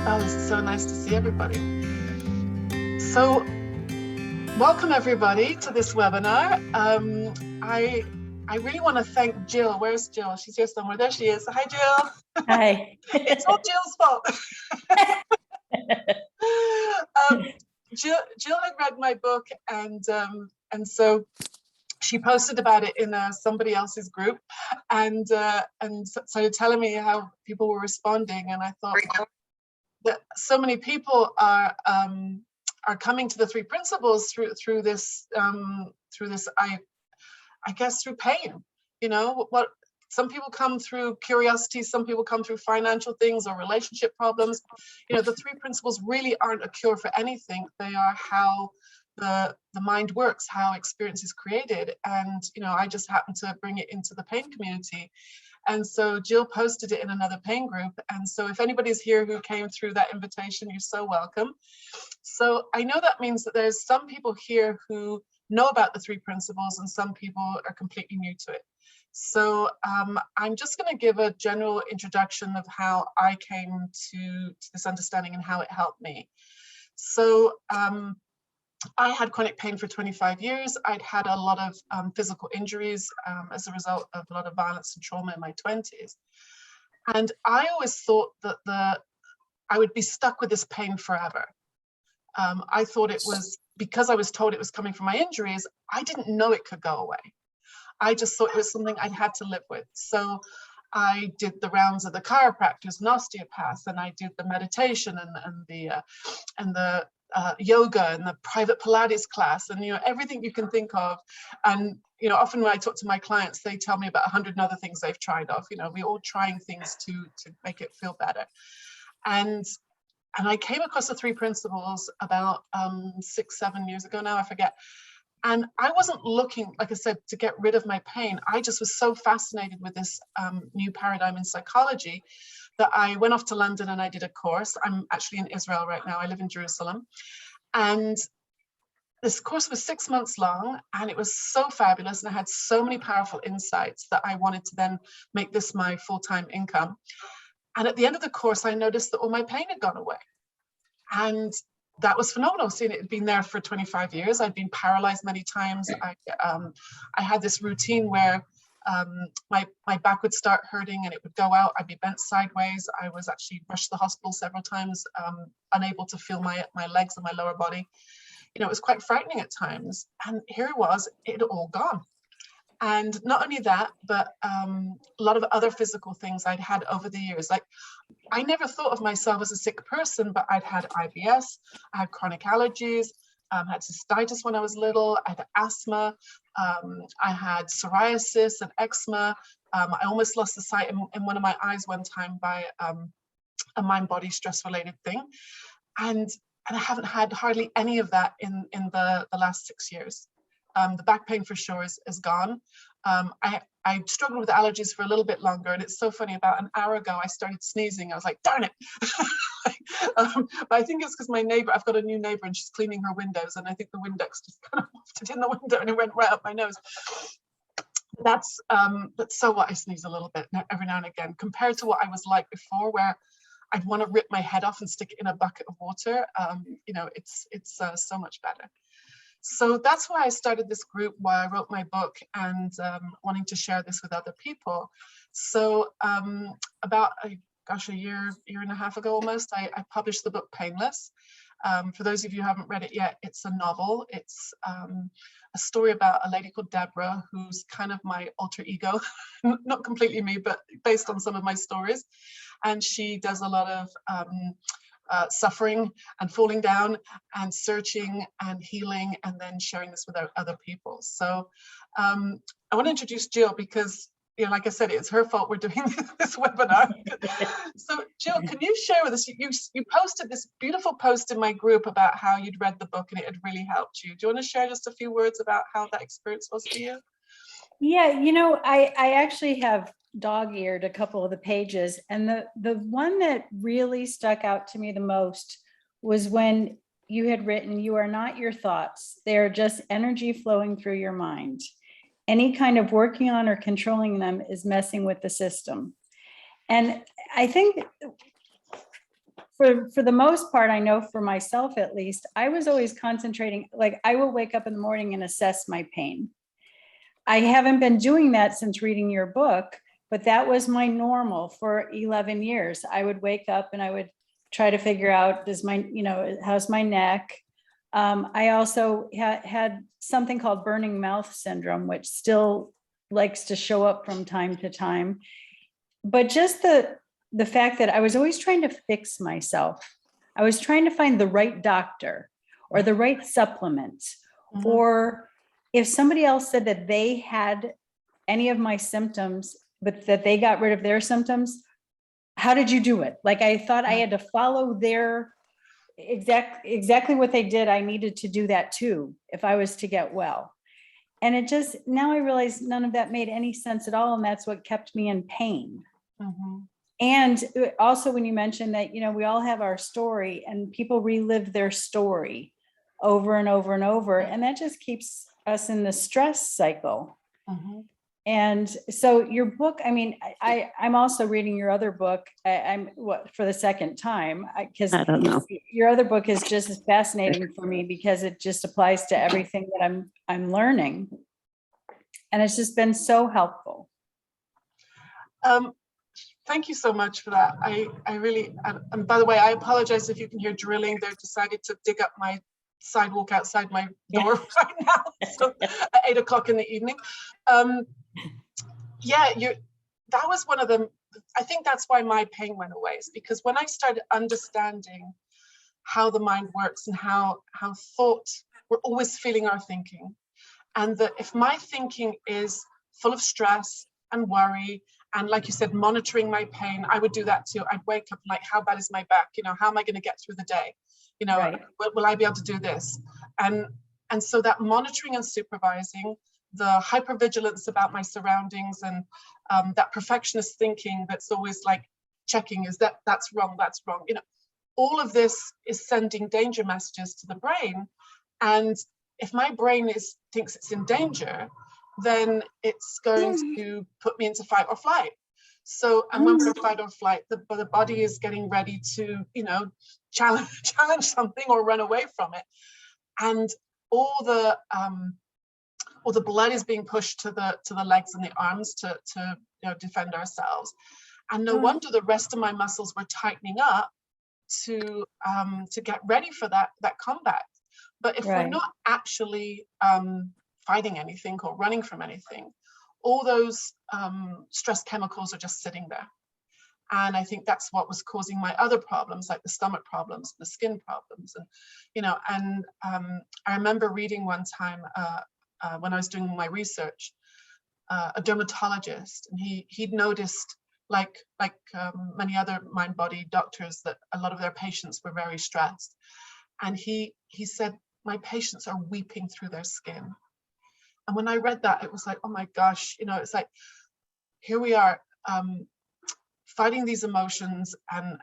Oh, it's so nice to see everybody. So, welcome everybody to this webinar. I really want to thank Jill. Where's Jill? She's here somewhere. There she is. Hi, Jill. Hi. It's all Jill's fault. Jill had read my book, and so she posted about it in somebody else's group, and started telling me how people were responding. And I thought, wow, that so many people are coming to the three principles through this I guess through pain. You know, what some people come through curiosity, some people come through financial things or relationship problems. You know, the three principles really aren't a cure for anything. They are how the mind works, how experience is created. And you know, I just happen to bring it into the pain community. And so Jill posted it in another pain group. And so if anybody's here who came through that invitation, you're so welcome. So I know that means that there's some people here who know about the three principles and some people are completely new to it. So I'm just going to give a general introduction of how I came to this understanding and how it helped me. So I had chronic pain for 25 years. I'd had a lot of physical injuries as a result of a lot of violence and trauma in my 20s. And I always thought that I would be stuck with this pain forever. I thought it was, because I was told it was coming from my injuries, I didn't know it could go away. I just thought it was something I'd had to live with. So I did the rounds of the chiropractors and osteopaths, and I did the meditation and the yoga and the private Pilates class, and you know, everything you can think of. And you know, often when I talk to my clients, they tell me about 100 other things they've tried off. You know, we're all trying things to make it feel better. And I came across the three principles about 6-7 years ago now, I forget. And I wasn't looking, like I said, to get rid of my pain. I just was so fascinated with this new paradigm in psychology that I went off to London and I did a course. I'm actually in Israel right now. I live in Jerusalem. And this course was 6 months long, and it was so fabulous. And I had so many powerful insights that I wanted to then make this my full-time income. And at the end of the course, I noticed that all my pain had gone away. And that was phenomenal, seeing it had been there for 25 years. I'd been paralyzed many times. I had this routine where my back would start hurting and it would go out. I'd be bent sideways. I was actually rushed to the hospital several times, unable to feel my legs and my lower body. You know, it was quite frightening at times. And here it was, it had all gone. And not only that, but a lot of other physical things I'd had over the years. Like, I never thought of myself as a sick person, but I'd had IBS, I had chronic allergies, I had cystitis when I was little, I had asthma, I had psoriasis and eczema. I almost lost the sight in one of my eyes one time by a mind-body stress-related thing. And I haven't had hardly any of that in the last 6 years. The back pain for sure is gone. I struggled with allergies for a little bit longer, and it's so funny, about an hour ago I started sneezing. I was like, darn it. But I think it's because my neighbor, I've got a new neighbor and she's cleaning her windows, and I think the Windex just kind of left it in the window and it went right up my nose. That's so what, I sneeze a little bit every now and again, compared to what I was like before, where I'd want to rip my head off and stick it in a bucket of water. You know, it's so much better. So that's why I started this group, why I wrote my book, and wanting to share this with other people. So about a year and a half ago almost, I published the book Painless. For those of you who haven't read it yet, it's a novel. It's a story about a lady called Deborah, who's kind of my alter ego, not completely me, but based on some of my stories. And she does a lot of suffering and falling down and searching and healing, and then sharing this with other people. So I want to introduce Jill, because, you know, like I said, it's her fault we're doing this webinar. So Jill, can you share with us, you posted this beautiful post in my group about how you'd read the book and it had really helped you. Do you want to share just a few words about how that experience was for you? Yeah, you know, I actually have dog-eared a couple of the pages, and the one that really stuck out to me the most was when you had written, "You are not your thoughts. They are just energy flowing through your mind. Any kind of working on or controlling them is messing with the system." And I think for the most part, I know for myself at least, I was always concentrating, like I will wake up in the morning and assess my pain. I haven't been doing that since reading your book, but that was my normal for 11 years. I would wake up and I would try to figure out, does my, how's my neck? I also had something called burning mouth syndrome, which still likes to show up from time to time. But just the fact that I was always trying to fix myself. I was trying to find the right doctor or the right supplement, or if somebody else said that they had any of my symptoms, but that they got rid of their symptoms, how did you do it? Like, I thought I had to follow their exactly what they did. I needed to do that too, if I was to get well. And it just, now I realize none of that made any sense at all. And that's what kept me in pain. And also when you mentioned that, we all have our story and people relive their story over and over and over. And that just keeps us in the stress cycle. And so your book, I mean, I'm also reading your other book. I'm for the second time, because I don't know. Your other book is just as fascinating for me because it just applies to everything that I'm learning. And it's just been so helpful. Thank you so much for that. I really, and by the way, I apologize if you can hear drilling. They've decided to dig up my sidewalk outside my door right now, so at 8 o'clock in the evening. That was one of them. I think that's why my pain went away, is because when I started understanding how the mind works and how thought, we're always feeling our thinking, and that if my thinking is full of stress and worry, and like you said, monitoring my pain, I would do that too. I'd wake up like, how bad is my back? How am I going to get through the day? Right. Will I be able to do this? And so that monitoring and supervising, the hypervigilance about my surroundings, and that perfectionist thinking that's always like checking, is that's wrong, all of this is sending danger messages to the brain. And if my brain thinks it's in danger, then it's going to put me into fight or flight. So, and when we're in fight or flight, the body is getting ready to, challenge something or run away from it. And all the blood is being pushed to the legs and the arms to defend ourselves. And no wonder the rest of my muscles were tightening up to get ready for that combat. But if we're not actually fighting anything or running from anything, all those stress chemicals are just sitting there. And I think that's what was causing my other problems, like the stomach problems, the skin problems. And I remember reading one time when I was doing my research, a dermatologist, and he'd noticed, like many other mind-body doctors, that a lot of their patients were very stressed. And he said, my patients are weeping through their skin. And when I read that, it was like, oh my gosh, it's like, here we are fighting these emotions and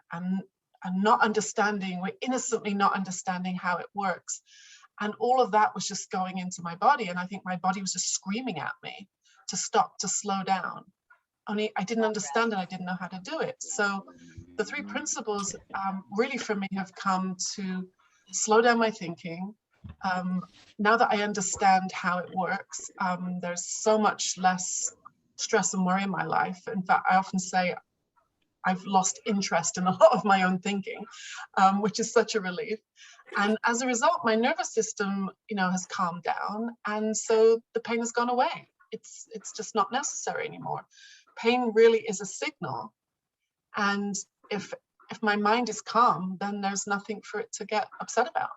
not understanding, we're innocently not understanding how it works. And all of that was just going into my body. And I think my body was just screaming at me to stop, to slow down. Only I didn't understand and I didn't know how to do it. So the 3 principles really for me have come to slow down my thinking. Now that I understand how it works, there's so much less stress and worry in my life. In fact, I often say I've lost interest in a lot of my own thinking, which is such a relief. And as a result, my nervous system, has calmed down. And so the pain has gone away. It's just not necessary anymore. Pain really is a signal. And if my mind is calm, then there's nothing for it to get upset about.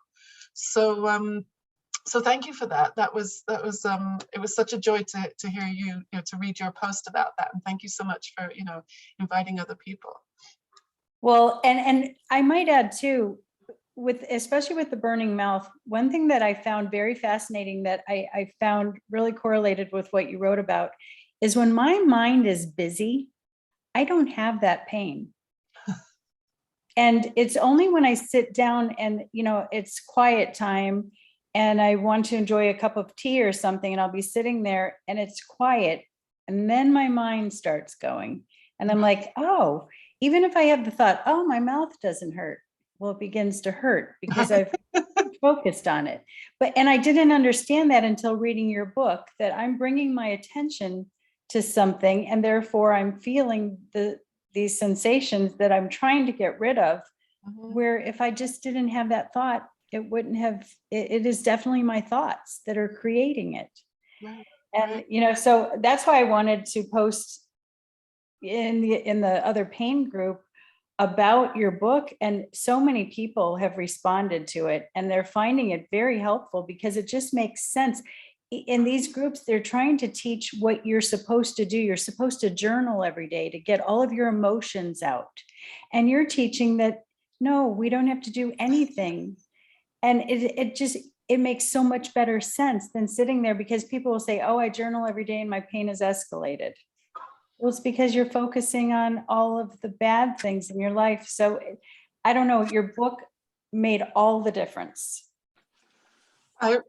So thank you for that. That was it was such a joy to hear you, to read your post about that. And thank you so much for, inviting other people. Well, and I might add too, especially with the burning mouth, one thing that I found very fascinating that I found really correlated with what you wrote about is when my mind is busy, I don't have that pain. And it's only when I sit down and, it's quiet time and I want to enjoy a cup of tea or something, and I'll be sitting there and it's quiet. And then my mind starts going. And I'm like, oh, even if I have the thought, oh, my mouth doesn't hurt. Well, it begins to hurt because I've focused on it. And I didn't understand that until reading your book, that I'm bringing my attention to something and therefore I'm feeling these sensations that I'm trying to get rid of, where if I just didn't have that thought, it wouldn't have, it is definitely my thoughts that are creating it. Right. And, so that's why I wanted to post in the other pain group about your book, and so many people have responded to it and they're finding it very helpful because it just makes sense. In these groups, they're trying to teach what you're supposed to do. You're supposed to journal every day to get all of your emotions out. And you're teaching that, no, we don't have to do anything. And it makes so much better sense than sitting there, because people will say, oh, I journal every day and my pain is escalated. Well, it's because you're focusing on all of the bad things in your life. So I don't know, your book made all the difference.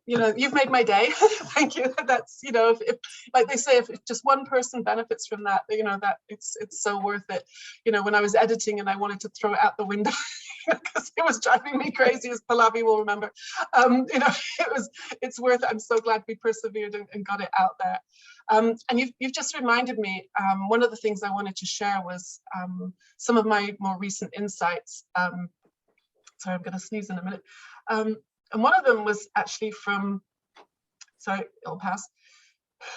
You've made my day. Thank you. That's, if like they say, if just one person benefits from that, that it's so worth it. When I was editing and I wanted to throw it out the window because it was driving me crazy, as Pallavi will remember. It's worth it. I'm so glad we persevered and got it out there. And you've just reminded me, one of the things I wanted to share was some of my more recent insights. Sorry, I'm going to sneeze in a minute. And one of them was actually from, sorry, it'll pass.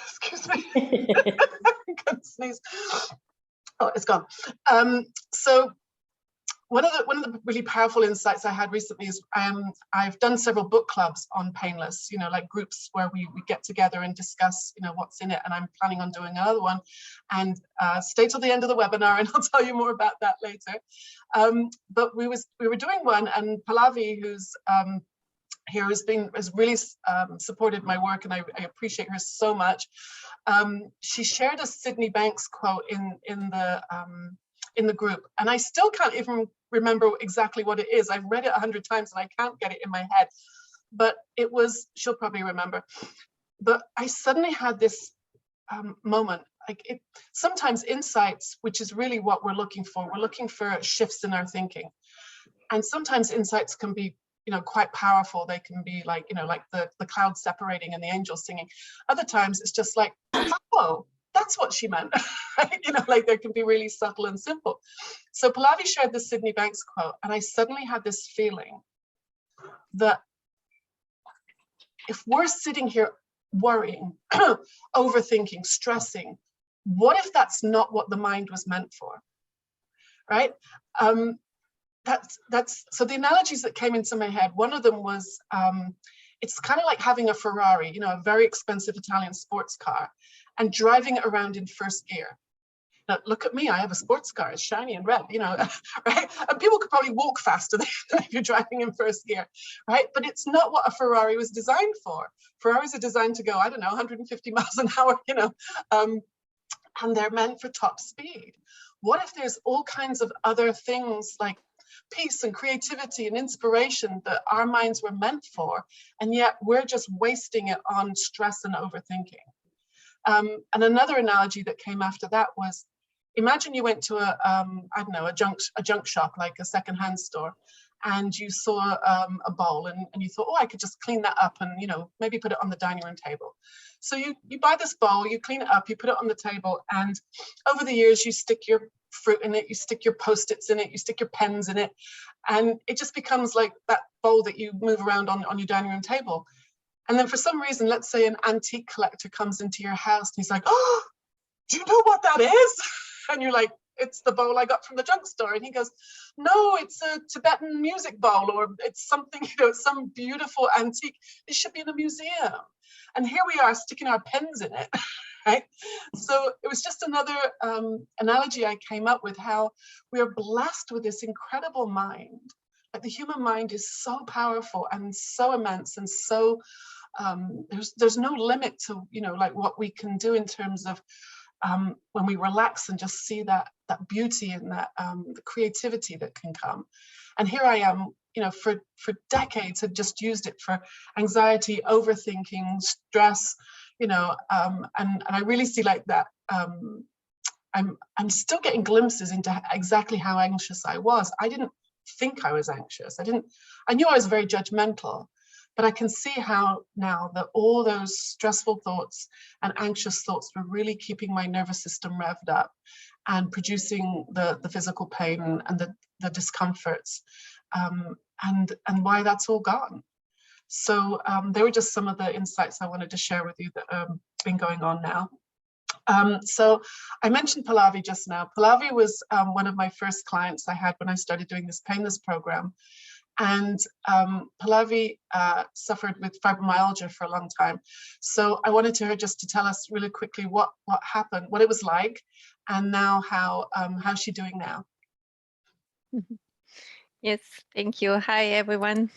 Excuse me. I'm going to sneeze. Oh, it's gone. So one of the really powerful insights I had recently is I've done several book clubs on Painless, like groups where we get together and discuss, what's in it. And I'm planning on doing another one. And stay till the end of the webinar and I'll tell you more about that later. But we were doing one, and Pallavi, who's here, has really supported my work, and I appreciate her so much. She shared a Sydney Banks quote in the group, and I still can't even remember exactly what it is. I've read it 100 times and I can't get it in my head, but it was, she'll probably remember. But I suddenly had this moment, sometimes insights, which is really what we're looking for shifts in our thinking, and sometimes insights can be quite powerful. They can be like the clouds separating and the angels singing. Other times it's just like, oh, that's what she meant. Like there can be really subtle and simple. So Pallavi shared the Sydney Banks quote, and I suddenly had this feeling that if we're sitting here worrying, overthinking, stressing, what if that's not what the mind was meant for, right? That's so the analogies that came into my head, one of them was it's kind of like having a Ferrari, a very expensive Italian sports car, and driving it around in first gear. Now, look at me, I have a sports car, it's shiny and red, right? And people could probably walk faster than if you're driving in first gear, right? But it's not what a Ferrari was designed for. Ferraris are designed to go, 150 miles an hour, and they're meant for top speed. What if there's all kinds of other things like peace and creativity and inspiration that our minds were meant for, and yet we're just wasting it on stress and overthinking? And another analogy that came after that was, imagine you went to a junk shop, like a secondhand store, and you saw a bowl, and you thought, oh, I could just clean that up and maybe put it on the dining room table. So you buy this bowl, you clean it up, you put it on the table, and over the years you stick your fruit in it, you stick your Post-its in it, you stick your pens in it, and it just becomes like that bowl that you move around on your dining room table. And then for some reason, let's say an antique collector comes into your house and he's like, oh, do you know what that is? And you're like, it's the bowl I got from the junk store. And he goes, no, it's a Tibetan music bowl, or it's something, it's some beautiful antique. It should be in a museum. And here we are sticking our pens in it, right? So it was just another analogy I came up with, how we are blessed with this incredible mind. Like the human mind is so powerful and so immense, and so there's no limit to like what we can do in terms of when we relax and just see that beauty and that the creativity that can come. And here I am, you know, for decades had just used it for anxiety, overthinking, stress, you know, and I really see like that. I'm still getting glimpses into exactly how anxious I was. I didn't think I was anxious. I knew I was very judgmental, but I can see how now that all those stressful thoughts and anxious thoughts were really keeping my nervous system revved up and producing the physical pain and the discomforts, and why that's all gone. So they were just some of the insights I wanted to share with you that have been going on now. So I mentioned Pallavi just now. Pallavi was one of my first clients I had when I started doing this Painless program. And Pallavi suffered with fibromyalgia for a long time. So I wanted her just to tell us really quickly what happened, what it was like, and now how's she doing now? Yes, thank you. Hi, everyone.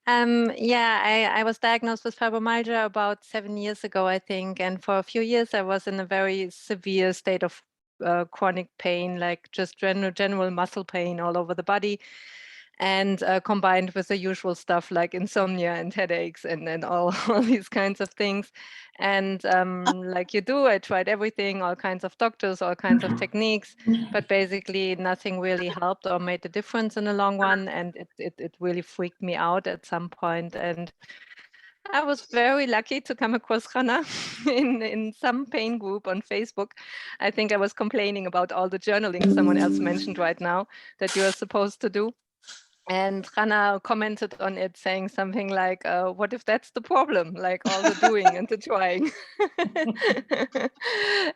Yeah, I was diagnosed with fibromyalgia about 7 years ago, I think. And for a few years, I was in a very severe state of chronic pain, like just general muscle pain all over the body. And combined with the usual stuff like insomnia and headaches and all these kinds of things. And like you do, I tried everything, all kinds of doctors, all kinds of techniques, but basically nothing really helped or made a difference in the long run. And it really freaked me out at some point. And I was very lucky to come across Hannah in some pain group on Facebook. I think I was complaining about all the journaling someone else mentioned right now that you are supposed to do. And Hannah commented on it saying something like, what if that's the problem? Like all the doing and the trying.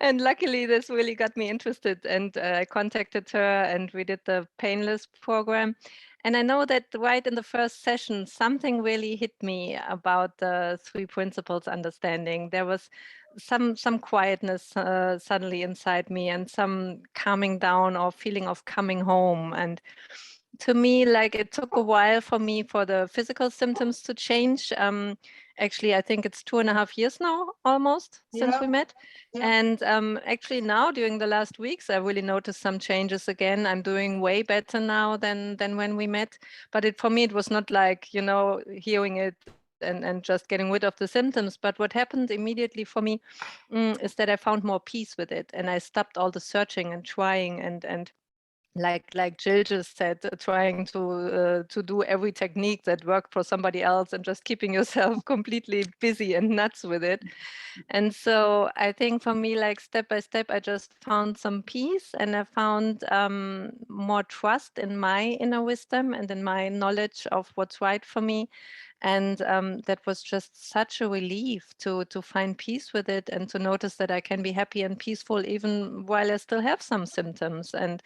And luckily this really got me interested, and I contacted her and we did the Painless program. And I know that right in the first session, something really hit me about the 3 principles understanding. There was some quietness suddenly inside me, and some calming down or feeling of coming home. And to me, like, it took a while for me for the physical symptoms to change. Actually, I think it's 2.5 years now, almost, since we met. Yeah. And actually now, during the last weeks, I really noticed some changes again. I'm doing way better now than when we met. But for me, it was not like, you know, hearing it and just getting rid of the symptoms. But what happened immediately for me is that I found more peace with it. And I stopped all the searching and trying and like Jill just said, trying to do every technique that worked for somebody else and just keeping yourself completely busy and nuts with it. And so I think for me, like step by step, I just found some peace, and I found more trust in my inner wisdom and in my knowledge of what's right for me. And that was just such a relief to find peace with it, and to notice that I can be happy and peaceful even while I still have some symptoms. And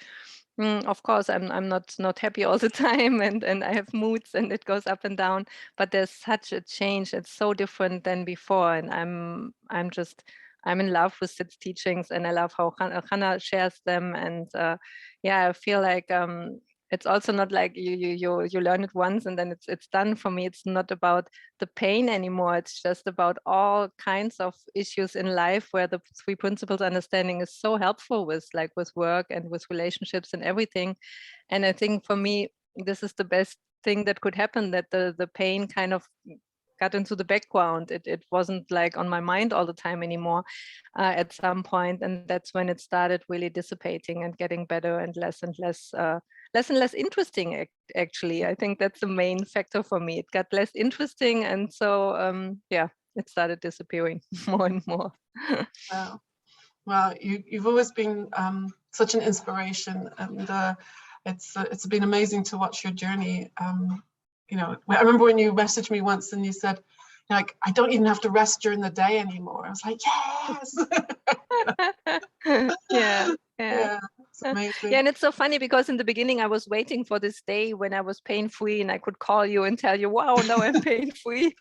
of course, I'm not happy all the time, and I have moods, and it goes up and down. But there's such a change; it's so different than before, and I'm in love with Sid's teachings, and I love how Hannah shares them. And yeah, I feel like it's also not like you learn it once and then it's done. For me, it's not about the pain anymore. It's just about all kinds of issues in life where the 3 principles understanding is so helpful with, like with work and with relationships and everything. And I think for me, this is the best thing that could happen, that the pain kind of got into the background. It wasn't like on my mind all the time anymore at some point, and that's when it started really dissipating and getting better and less and less interesting. Actually, I think that's the main factor for me. It got less interesting, and so yeah, it started disappearing more and more. Wow. Well, you've always been such an inspiration, and it's been amazing to watch your journey. You know, I remember when you messaged me once and you said, like, I don't even have to rest during the day anymore. I was like, yes. Yeah, it's amazing. Yeah, and it's so funny because in the beginning I was waiting for this day when I was pain-free and I could call you and tell you, wow, now I'm pain-free.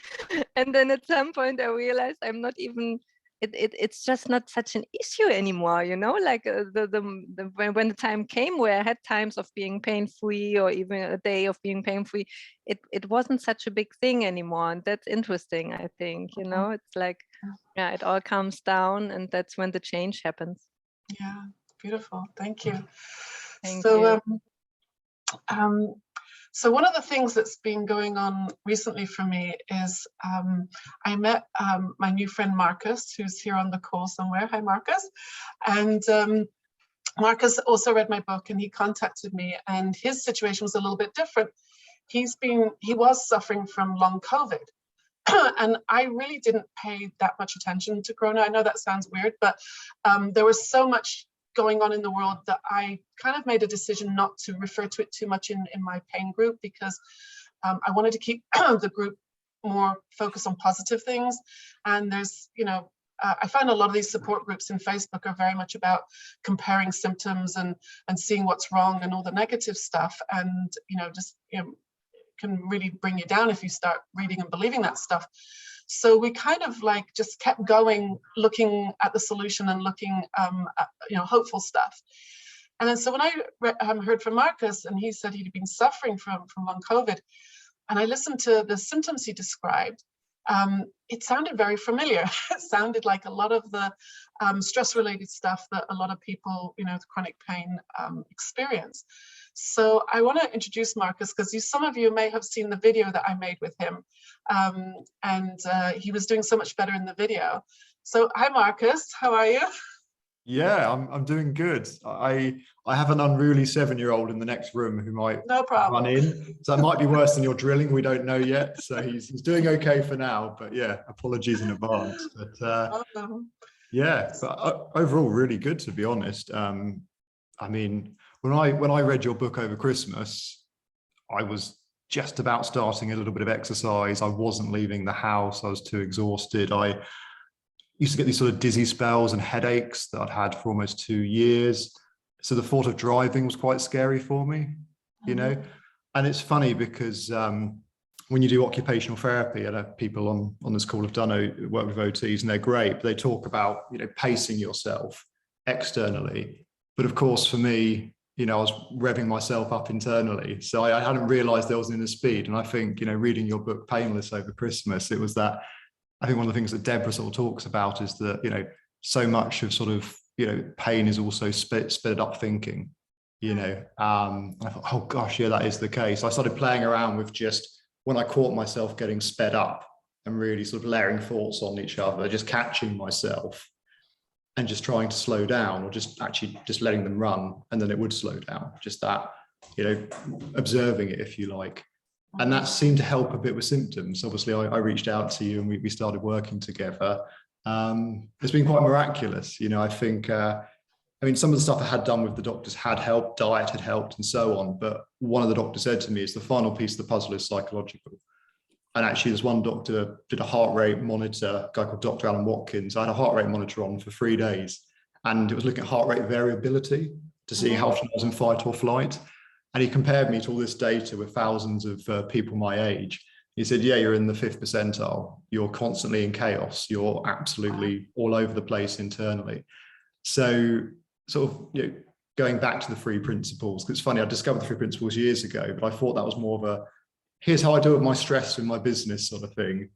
And then at some point I realized I'm not even it's just not such an issue anymore, you know, like when the time came where I had times of being pain-free or even a day of being pain-free, it wasn't such a big thing anymore. And that's interesting, I think, you know, it's like, yeah, it all calms down, and that's when the change happens. Yeah, beautiful. Thank you. Thank you. So one of the things that's been going on recently for me is I met my new friend Marcus, who's here on the call somewhere. Hi, Marcus. And Marcus also read my book, and he contacted me, and his situation was a little bit different. He was suffering from long COVID. And I really didn't pay that much attention to Corona. I know that sounds weird, but there was so much going on in the world that I kind of made a decision not to refer to it too much in my pain group, because I wanted to keep the group more focused on positive things. And there's, you know, I find a lot of these support groups in Facebook are very much about comparing symptoms and seeing what's wrong and all the negative stuff. And, you know, just, you know, can really bring you down if you start reading and believing that stuff. So we kind of like just kept going, looking at the solution and looking at, you know, hopeful stuff. And then so when I heard from Marcus, and he said he'd been suffering from long COVID, and I listened to the symptoms he described, it sounded very familiar. It sounded like a lot of the stress-related stuff that a lot of people, you know, with chronic pain experience. So I want to introduce Marcus, because some of you may have seen the video that I made with him, and he was doing so much better in the video. So hi, Marcus, how are you? Yeah, I'm doing good. I have an unruly 7-year-old in the next room who might run in, so it might be worse than your drilling. We don't know yet. So he's doing okay for now, but yeah, apologies in advance. But yeah, but overall, really good, to be honest. I mean, when I read your book over Christmas, I was just about starting a little bit of exercise. I wasn't leaving the house. I was too exhausted. I used to get these sort of dizzy spells and headaches that I'd had for almost 2 years. So the thought of driving was quite scary for me, you know. And it's funny because when you do occupational therapy, and people on this call have done work with OTs, and they're great, but they talk about, you know, pacing yourself externally. But of course, for me, you know, I was revving myself up internally. So I hadn't realized there was an inner speed. And I think, you know, reading your book, Painless, over Christmas, it was that, I think one of the things that Deborah sort of talks about is that, you know, so much of sort of, you know, pain is also sped up thinking, you know. I thought, oh gosh, yeah, that is the case. I started playing around with just, when I caught myself getting sped up and really sort of layering thoughts on each other, just catching myself and just trying to slow down, or just actually just letting them run, and then it would slow down. Just that, you know, observing it, if you like. And that seemed to help a bit with symptoms. Obviously, I reached out to you and we started working together. It's been quite miraculous. You know, I think, I mean, some of the stuff I had done with the doctors had helped, diet had helped and so on. But one of the doctors said to me, is the final piece of the puzzle is psychological. And actually, there's one doctor did a heart rate monitor, a guy called Dr. Alan Watkins. I had a heart rate monitor on for 3 days, and it was looking at heart rate variability to see how often I was in fight or flight. And he compared me to all this data with thousands of people my age. He said, yeah, you're in the 5th percentile. You're constantly in chaos. You're absolutely all over the place internally. So sort of, you know, going back to the 3 principles, because it's funny, I discovered the 3 principles years ago, but I thought that was more of a, here's how I deal with my stress in my business sort of thing.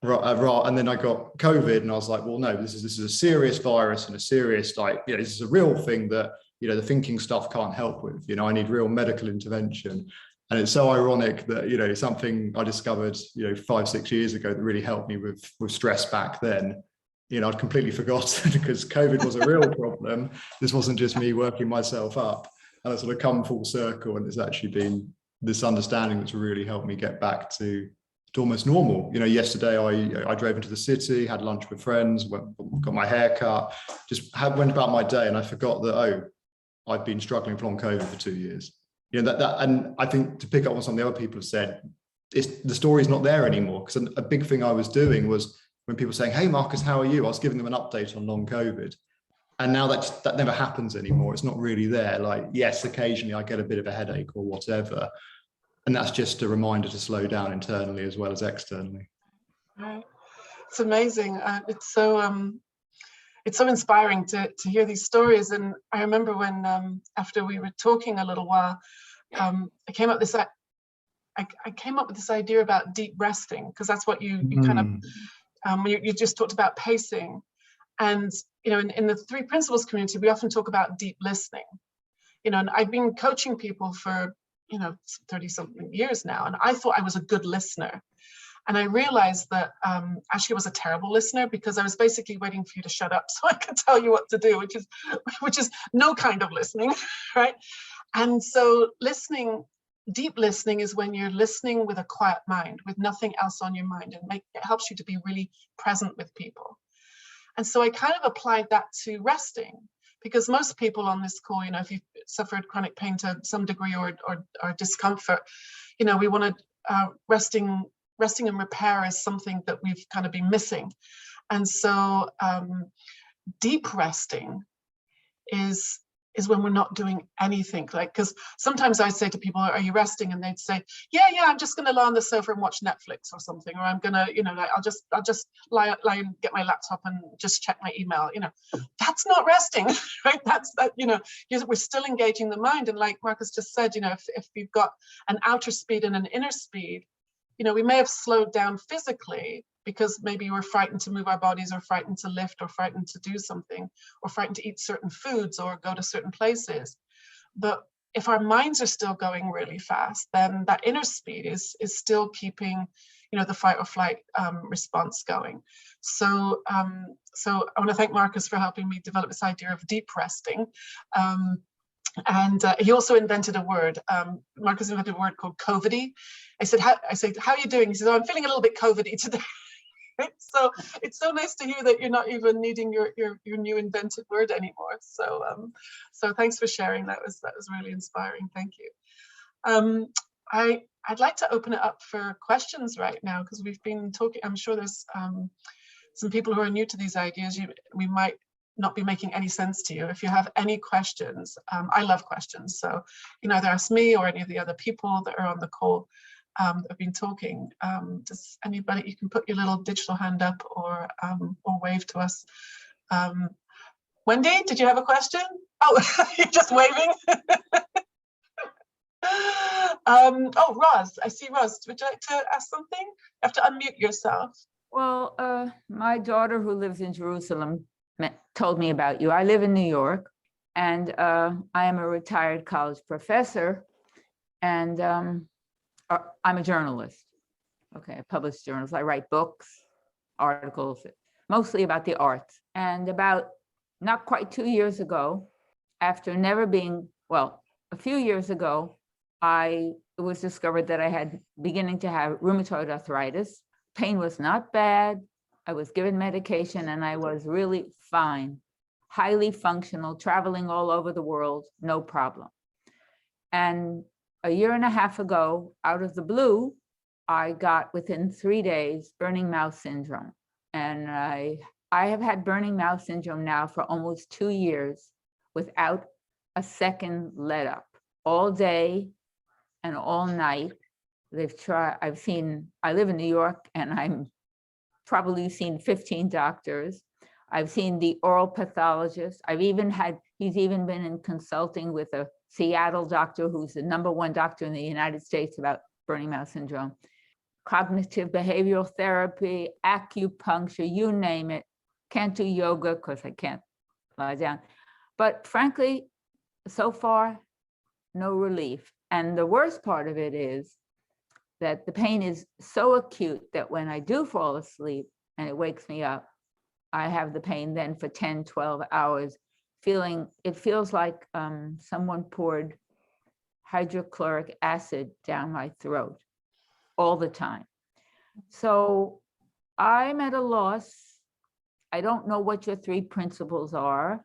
And then I got COVID, and I was like, well, no, this is a serious virus and a serious, like, you know, this is a real thing that, you know, the thinking stuff can't help with. You know, I need real medical intervention. And it's so ironic that, you know, something I discovered, you know, 5-6 years ago that really helped me with stress back then, you know, I'd completely forgotten, because COVID was a real problem. This wasn't just me working myself up. And I sort of come full circle, and it's actually been this understanding that's really helped me get back to almost normal. You know, yesterday I drove into the city, had lunch with friends, got my hair cut, just went about my day, and I forgot that, oh, I've been struggling with long COVID for 2 years. You know, that and I think, to pick up on something the other people have said, the story's not there anymore. Because a big thing I was doing was, when people were saying, hey Marcus, how are you? I was giving them an update on long COVID. And now that never happens anymore. It's not really there. Like, yes, occasionally I get a bit of a headache or whatever. And that's just a reminder to slow down internally as well as externally. Right. It's amazing. It's so it's so inspiring to hear these stories. And I remember when after we were talking a little while, I came up with this idea about deep resting, because that's what you kind of you just talked about pacing. And in the three principles community, we often talk about deep listening. And I've been coaching people for 30-something years now, and I thought I was a good listener. And I realized that actually I was a terrible listener, because I was basically waiting for you to shut up so I could tell you what to do, which is no kind of listening, right? And so deep listening is when you're listening with a quiet mind, with nothing else on your mind, and it helps you to be really present with people. And so I kind of applied that to resting, because most people on this call, if you've suffered chronic pain to some degree or discomfort, we want to resting and repair is something that we've kind of been missing. And so deep resting is when we're not doing anything. Because sometimes I say to people, are you resting? And they'd say, yeah, I'm just going to lie on the sofa and watch Netflix or something, or I'm going to, I'll just lie and get my laptop and just check my email. That's not resting, right? We're still engaging the mind. And like Marcus just said, if we've got an outer speed and an inner speed, we may have slowed down physically because maybe we're frightened to move our bodies, or frightened to lift, or frightened to do something, or frightened to eat certain foods or go to certain places. But if our minds are still going really fast, then that inner speed is still keeping, the fight or flight response going. So I want to thank Marcus for helping me develop this idea of deep resting. And he also invented a word. Marcus invented a word called COVIDy. I said, how are you doing? He said, I'm feeling a little bit COVIDy today. So it's so nice to hear that you're not even needing your new invented word anymore. So thanks for sharing. That was really inspiring. Thank you. I'd like to open it up for questions right now, because we've been talking. I'm sure there's some people who are new to these ideas. We might not be making any sense to you. If you have any questions, I love questions. So you can either ask me or any of the other people that are on the call that have been talking. Does anybody, you can put your little digital hand up or wave to us. Wendy, did you have a question? Oh, you're just waving. Oh, Roz, I see Roz. Would you like to ask something? You have to unmute yourself. Well, my daughter, who lives in Jerusalem, told me about you. I live in New York, and I am a retired college professor, and I'm a journalist. Okay, I publish journals. I write books, articles, mostly about the arts. And about not quite 2 years ago, after never being, well, a few years ago, it was discovered that I had beginning to have rheumatoid arthritis. Pain was not bad. I was given medication and I was really fine, highly functional, traveling all over the world, no problem. And a year and a half ago, out of the blue, I got within 3 days burning mouth syndrome. And I have had burning mouth syndrome now for almost 2 years without a second let up, all day and all night. I live in New York, and I'm probably seen 15 doctors. I've seen the oral pathologist. He's even been in consulting with a Seattle doctor who's the #1 doctor in the United States about burning mouth syndrome. Cognitive behavioral therapy, acupuncture, you name it. Can't do yoga because I can't lie down. But frankly, so far, no relief. And the worst part of it is that the pain is so acute that when I do fall asleep and it wakes me up, I have the pain then for 10, 12 hours, it feels like someone poured hydrochloric acid down my throat all the time. So I'm at a loss. I don't know what your 3 principles are.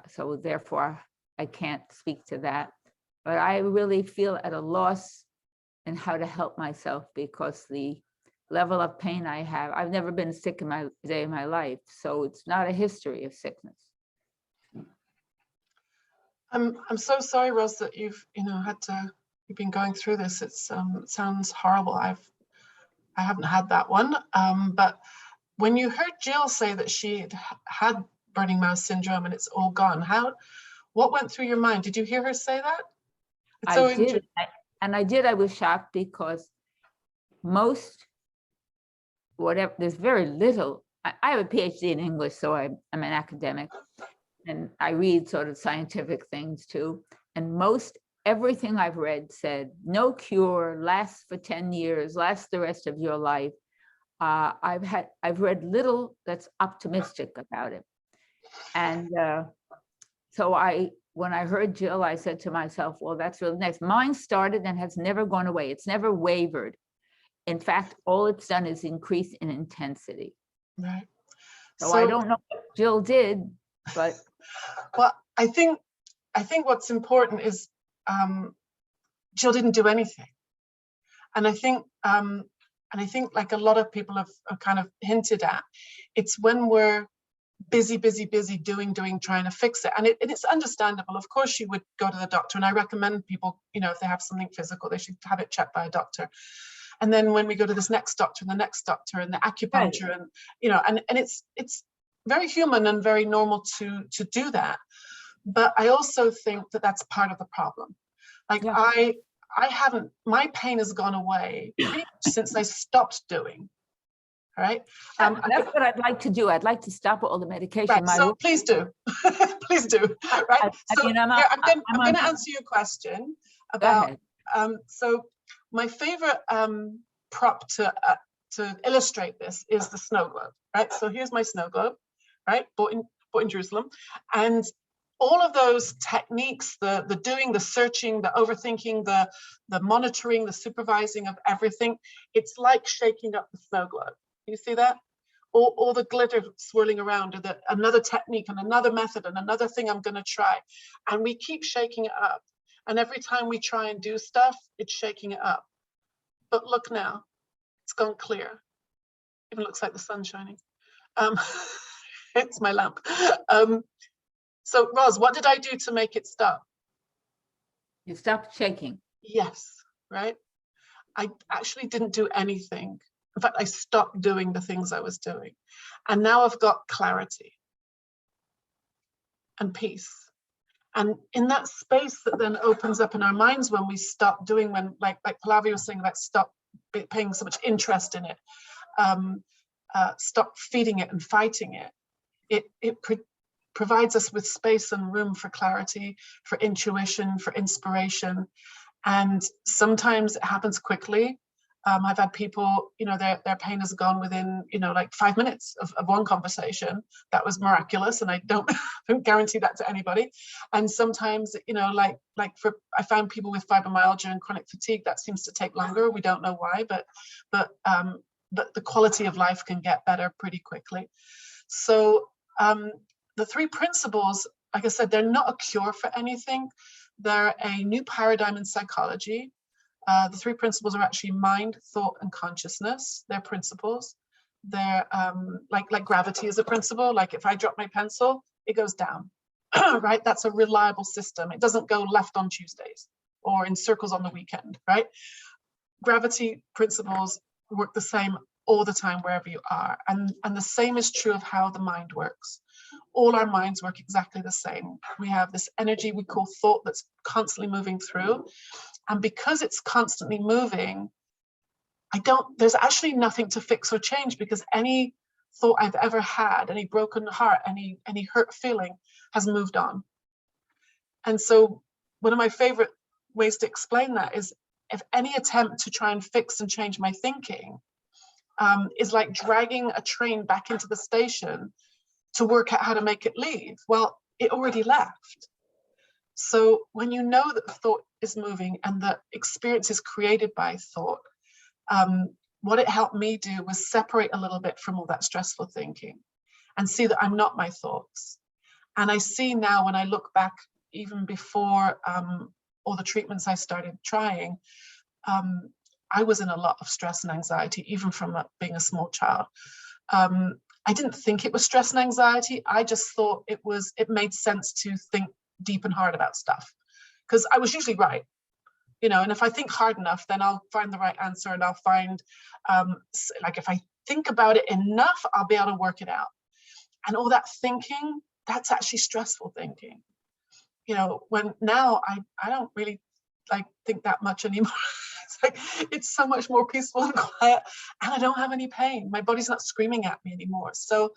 So therefore, I can't speak to that. But I really feel at a loss in how to help myself, because the level of pain I have, I've never been sick in my day of my life. So it's not a history of sickness. I'm so sorry, Rose, that you've been going through this. It sounds horrible. I haven't had that one, but when you heard Jill say that she had burning mouth syndrome and it's all gone, what went through your mind? Did you hear her say that? I did. I was shocked because there's very little. I have a PhD in English, so I'm an academic, and I read sort of scientific things too. And everything I've read said no cure, lasts for 10 years, lasts the rest of your life. I've read little that's optimistic about it. And so when I heard Jill, I said to myself, well, that's really nice. Mine started and has never gone away. It's never wavered. In fact, all it's done is increase in intensity. Right. So I don't know what Jill did, but. Well, I think what's important is Jill didn't do anything. And I think like a lot of people have kind of hinted at, it's when we're busy, doing, trying to fix it. And it's understandable. Of course, you would go to the doctor. And I recommend people, if they have something physical, they should have it checked by a doctor. And then when we go to this next doctor and the next doctor and the acupuncture, right. and it's very human and very normal to do that. But I also think that that's part of the problem. Like I haven't, my pain has gone away pretty much since I stopped doing. Right. That's what I'd like to do. I'd like to stop all the medication. Right, so please do. Please do. Right. So I'm going to answer your question about. So my favorite prop to illustrate this is the snow globe. Right. So here's my snow globe. Right. Bought in Jerusalem, and all of those techniques, the doing, the searching, the overthinking, the monitoring, the supervising of everything. It's like shaking up the snow globe. You see that? All the glitter swirling around, or another technique and another method and another thing I'm going to try. And we keep shaking it up. And every time we try and do stuff, it's shaking it up. But look now, it's gone clear. Even looks like the sun's shining. It's my lamp. So Roz, what did I do to make it stop? You stopped shaking. Yes, right? I actually didn't do anything. In fact, I stopped doing the things I was doing. And now I've got clarity and peace. And in that space that then opens up in our minds when we stop doing, when like Pallavi was saying about stop paying so much interest in it, stop feeding it and fighting it, it provides us with space and room for clarity, for intuition, for inspiration. And sometimes it happens quickly. I've had people, their pain has gone within, like 5 minutes of one conversation. That was miraculous. And I don't guarantee that to anybody. And sometimes, I found people with fibromyalgia and chronic fatigue, that seems to take longer. We don't know why, but the quality of life can get better pretty quickly. So the 3 principles, like I said, they're not a cure for anything. They're a new paradigm in psychology. The 3 principles are actually mind, thought, and consciousness. They're principles. They're like gravity is a principle. Like if I drop my pencil, it goes down, right? That's a reliable system. It doesn't go left on Tuesdays or in circles on the weekend, right? Gravity principles work the same all the time wherever you are. And the same is true of how the mind works. All our minds work exactly the same. We have this energy we call thought that's constantly moving through. And because it's constantly moving, there's actually nothing to fix or change, because any thought I've ever had, any broken heart, any hurt feeling has moved on. And so one of my favorite ways to explain that is, if any attempt to try and fix and change my thinking is like dragging a train back into the station to work out how to make it leave, well, it already left. So when you know that the thought is moving and the experience is created by thought, what it helped me do was separate a little bit from all that stressful thinking and see that I'm not my thoughts. And I see now, when I look back, even before all the treatments I started trying, I was in a lot of stress and anxiety, even from being a small child. I didn't think it was stress and anxiety. I just thought it made sense to think deep and hard about stuff, because I was usually right, and if I think hard enough, then I'll find the right answer, and I'll find, like if I think about it enough, I'll be able to work it out. And all that thinking, that's actually stressful thinking. You know, when now I don't really like think that much anymore. It's like, it's so much more peaceful and quiet, and I don't have any pain. My body's not screaming at me anymore. So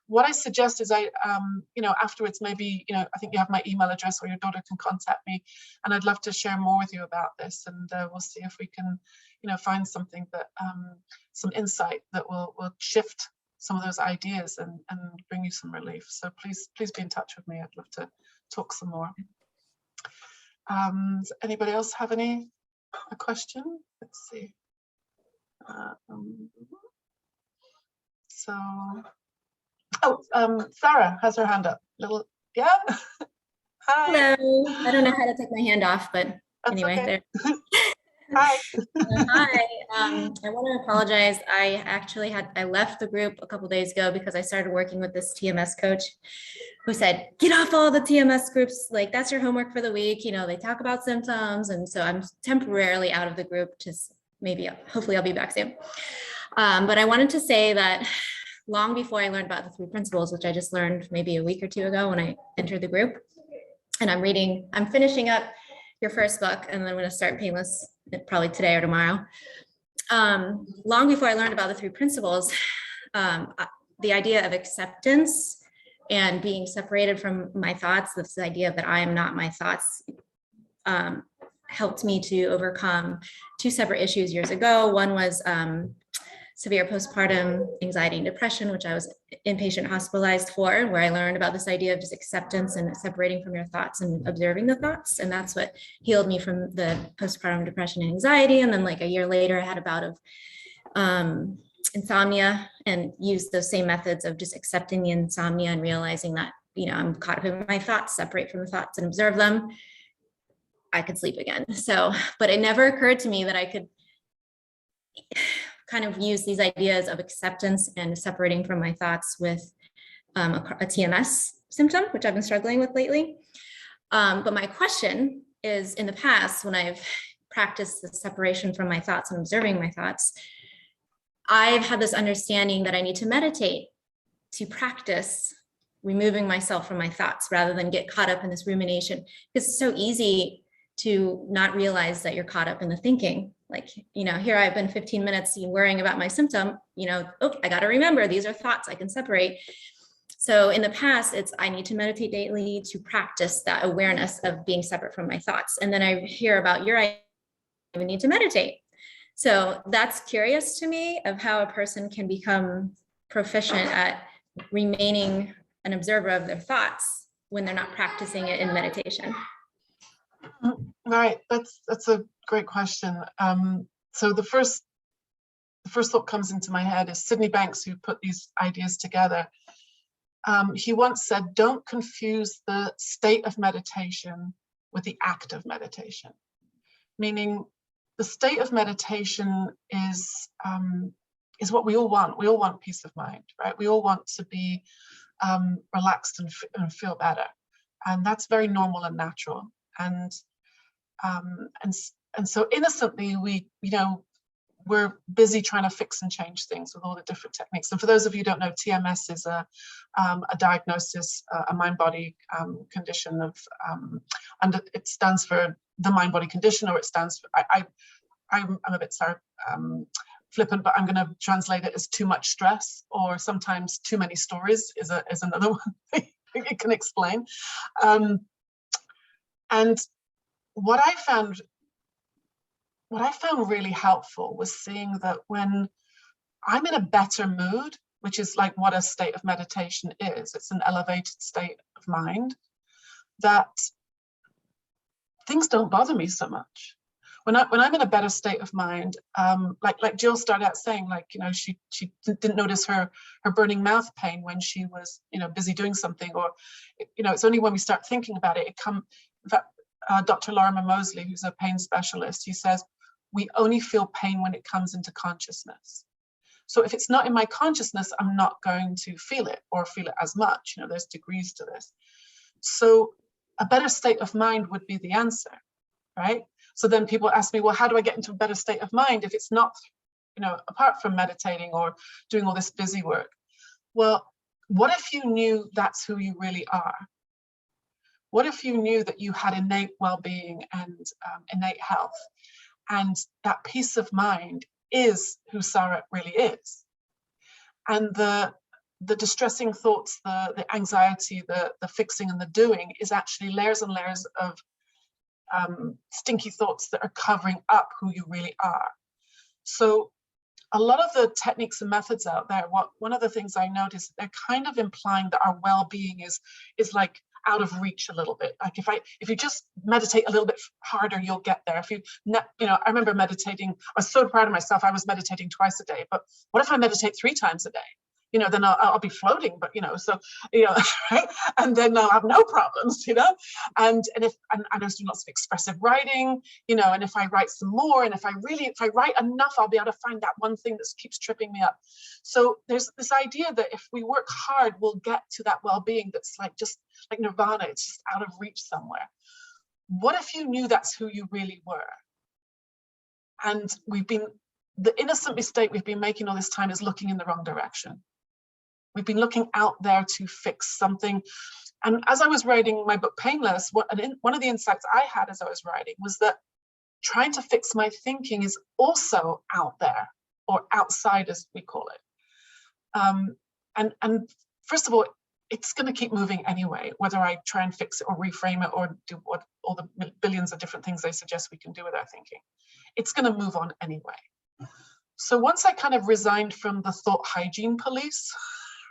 what I suggest is you know, afterwards, maybe, you know, I think you have my email address, or your daughter can contact me, and I'd love to share more with you about this. And we'll see if we can, you know, find something that, some insight that will shift some of those ideas and bring you some relief. So please be in touch with me. I'd love to talk some more. Does anybody else have a question? Let's see. Sarah has her hand up. Yeah. Hi. Hello. I don't know how to take my hand off, but That's anyway. okay. There. Hi. Hi. I want to apologize. I left the group a couple days ago because I started working with this TMS coach who said, get off all the TMS groups. Like, that's your homework for the week. You know, they talk about symptoms. And so I'm temporarily out of the group. Just hopefully I'll be back soon. But I wanted to say that long before I learned about the 3 principles, which I just learned maybe a week or 2 ago when I entered the group, and I'm finishing up your first book, and then I'm going to start Painless probably today or tomorrow. Long before I learned about the 3 principles, the idea of acceptance and being separated from my thoughts, this idea that I am not my thoughts, helped me to overcome 2 separate issues years ago. One was severe postpartum anxiety and depression, which I was inpatient hospitalized for, where I learned about this idea of just acceptance and separating from your thoughts and observing the thoughts. And that's what healed me from the postpartum depression and anxiety. And then like a year later, I had a bout of insomnia, and used those same methods of just accepting the insomnia and realizing that, you know, I'm caught up in my thoughts, separate from the thoughts and observe them. I could sleep again. So, but it never occurred to me that I could kind of use these ideas of acceptance and separating from my thoughts with a TMS symptom, which I've been struggling with lately. But my question is, in the past, when I've practiced the separation from my thoughts and observing my thoughts, I've had this understanding that I need to meditate to practice removing myself from my thoughts rather than get caught up in this rumination. It's so easy to not realize that you're caught up in the thinking. Like, you know, here I've been 15 minutes worrying about my symptom, you know, oh, I got to remember these are thoughts I can separate. So in the past, I need to meditate daily to practice that awareness of being separate from my thoughts. And then I hear about I even need to meditate. So that's curious to me of how a person can become proficient at remaining an observer of their thoughts when they're not practicing it in meditation. Right, that's a great question. So the first thought comes into my head is Sydney Banks, who put these ideas together. He once said, don't confuse the state of meditation with the act of meditation. Meaning the state of meditation is what we all want. We all want peace of mind, right? We all want to be relaxed and feel better. And that's very normal and natural. And so innocently, we're busy trying to fix and change things with all the different techniques. And for those of you who don't know, TMS is a diagnosis, a mind-body condition of, and it stands for the mind-body condition, or it stands for, I'm a bit flippant, but I'm going to translate it as too much stress, or sometimes too many stories is another one it can explain. And what I found really helpful was seeing that when I'm in a better mood, which is like what a state of meditation is, it's an elevated state of mind, that things don't bother me so much. When I'm in a better state of mind, like Jill started out saying, like, you know, she didn't notice her burning mouth pain when she was, you know, busy doing something, or, you know, it's only when we start thinking about it, in fact, Dr. Lorimer Mosley, who's a pain specialist, he says, we only feel pain when it comes into consciousness. So if it's not in my consciousness, I'm not going to feel it, or feel it as much. You know, there's degrees to this. So a better state of mind would be the answer, right? So then people ask me, well, how do I get into a better state of mind if it's not apart from meditating or doing all this busy work. Well, what if you knew that's who you really are? What if you knew that you had innate well-being and innate health, and that peace of mind is who Sarah really is? And the distressing thoughts, the anxiety, the fixing and the doing is actually layers and layers of stinky thoughts that are covering up who you really are. So a lot of the techniques and methods out there, one of the things I noticed, they're kind of implying that our well-being is like out of reach a little bit. Like if you just meditate a little bit harder, you'll get there. I remember meditating, I was so proud of myself, I was meditating twice a day, but what if I meditate 3 times a day? Then I'll be floating, but right? And then I'll have no problems, and I was doing lots of expressive writing, and if I write some more, and if I write enough, I'll be able to find that one thing that keeps tripping me up. So there's this idea that if we work hard, we'll get to that well-being that's just like nirvana, it's just out of reach somewhere. What if you knew that's who you really were? And the innocent mistake we've been making all this time is looking in the wrong direction. We've been looking out there to fix something. And as I was writing my book, Painless, one of the insights I had as I was writing was that trying to fix my thinking is also out there, or outside as we call it. And first of all, it's going to keep moving anyway, whether I try and fix it or reframe it or do all the billions of different things they suggest we can do with our thinking. It's going to move on anyway. So once I kind of resigned from the thought hygiene police,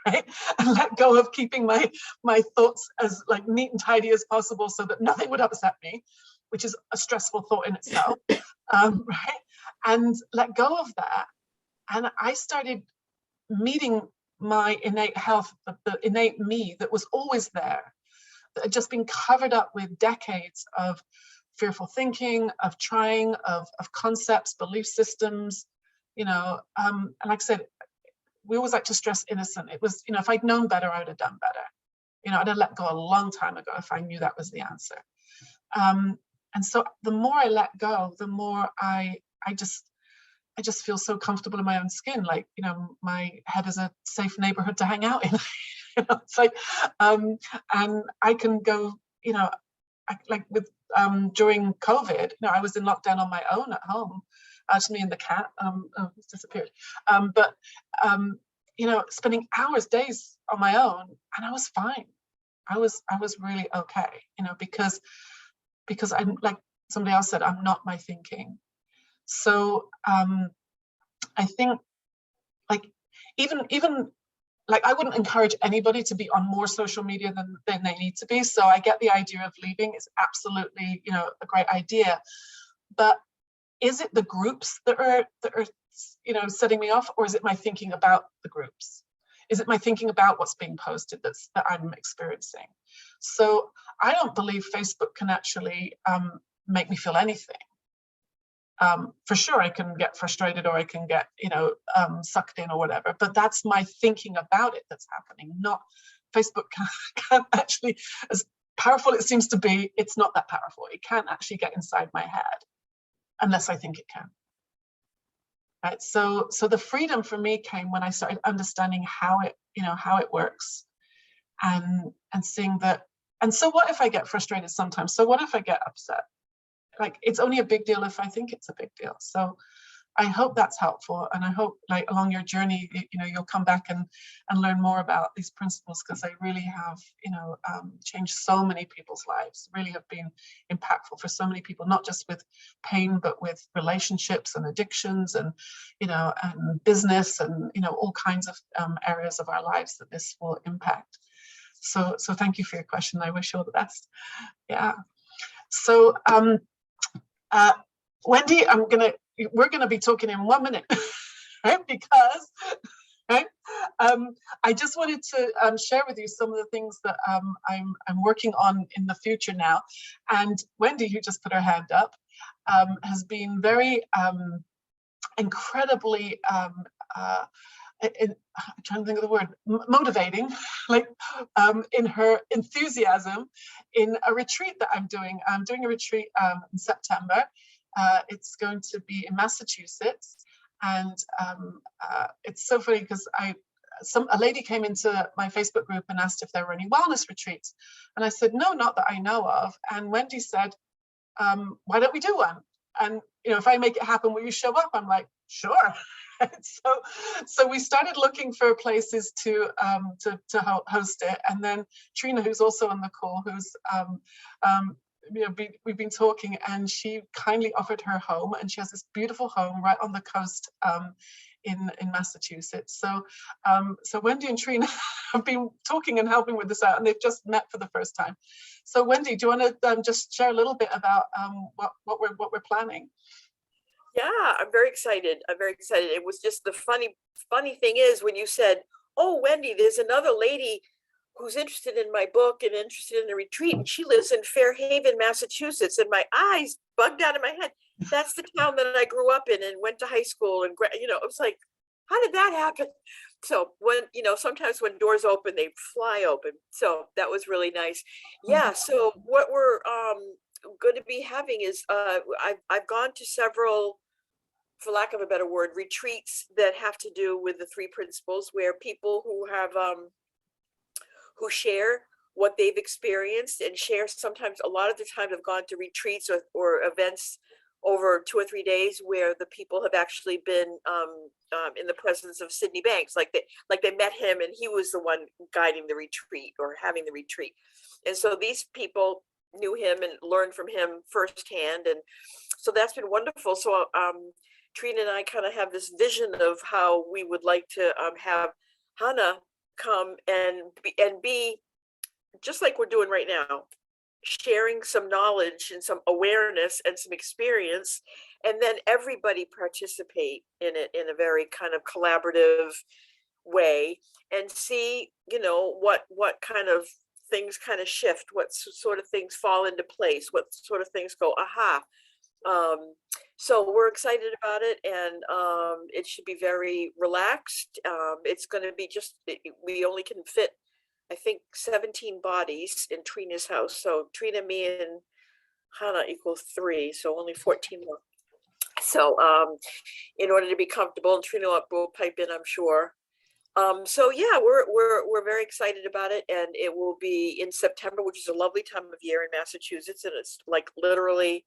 right, and let go of keeping my thoughts as neat and tidy as possible so that nothing would upset me, which is a stressful thought in itself, right, and let go of that, and I started meeting my innate health, the innate me that was always there, that had just been covered up with decades of fearful thinking, of trying, of concepts, belief systems, and like I said, we always like to stress innocent. It was, if I'd known better, I would have done better. I'd have let go a long time ago if I knew that was the answer. And so the more I let go, the more I just feel so comfortable in my own skin. My head is a safe neighborhood to hang out in. It's and I can go, during COVID, I was in lockdown on my own at home. Just me and the cat, it's disappeared. Spending hours, days on my own, and I was fine. I was really okay, because I'm, like somebody else said, I'm not my thinking. So I think even I wouldn't encourage anybody to be on more social media than they need to be. So I get the idea of leaving. It's absolutely, a great idea. But is it the groups that are setting me off, or is it my thinking about the groups? Is it my thinking about what's being posted that I'm experiencing? So I don't believe Facebook can actually make me feel anything. For sure, I can get frustrated, or I can get, sucked in or whatever, but that's my thinking about it that's happening. Not Facebook can't actually, as powerful it seems to be, it's not that powerful. It can't actually get inside my head unless I think it can. Right. So the freedom for me came when I started understanding how it works, and seeing that. And so what if I get frustrated sometimes? So what if I get upset? It's only a big deal if I think it's a big deal. So I hope that's helpful, and I hope along your journey, you'll come back and learn more about these principles, because they really have, changed so many people's lives, really have been impactful for so many people, not just with pain, but with relationships and addictions and, and business and, all kinds of areas of our lives that this will impact. So thank you for your question. I wish you all the best. Yeah. So, Wendy, we're gonna be talking in 1 minute, right? Because, right? I just wanted to share with you some of the things that I'm working on in the future now. And Wendy, who just put her hand up, has been very incredibly I'm trying to think of the word, motivating, in her enthusiasm in a retreat that I'm doing. I'm doing a retreat in September. It's going to be in Massachusetts, And it's so funny because a lady came into my Facebook group and asked if there were any wellness retreats. And I said, no, not that I know of. And Wendy said, why don't we do one? And, if I make it happen, will you show up? I'm like, sure. So we started looking for places to host it. And then Trina, who's also on the call, who's, we've been talking, and she kindly offered her home, and she has this beautiful home right on the coast in Massachusetts. So Wendy and Trina have been talking and helping with this out, and they've just met for the first time. So Wendy, do you want to just share a little bit about what we're planning? Yeah, I'm very excited. It was just the funny thing is when you said, oh, Wendy, there's another lady who's interested in my book and interested in the retreat, and she lives in Fairhaven, Massachusetts, and my eyes bugged out of my head. That's the town that I grew up in and went to high school, and it was like, how did that happen? So when, sometimes when doors open, they fly open. So that was really nice. Yeah, so what we're going to be having is I've gone to several, for lack of a better word, retreats that have to do with the three principles, where people who have who share what they've experienced and share. Sometimes, a lot of the time, I've gone to retreats or events over 2 or 3 days where the people have actually been in the presence of Sydney Banks, like they met him and he was the one guiding the retreat or having the retreat. And so these people knew him and learned from him firsthand, and so that's been wonderful. So Trina and I kind of have this vision of how we would like to have Hannah come and be just like we're doing right now, sharing some knowledge and some awareness and some experience, and then everybody participate in it in a very kind of collaborative way, and see, what kind of things kind of shift, what sort of things fall into place, what sort of things go, aha. So we're excited about it, and it should be very relaxed. It's going to be we only can fit, I think, 17 bodies in Trina's house. So Trina, me, and Hannah equals 3, so only 14 more. So in order to be comfortable, and Trina will pipe in, I'm sure. So yeah, we're very excited about it, and it will be in September, which is a lovely time of year in Massachusetts, and it's like literally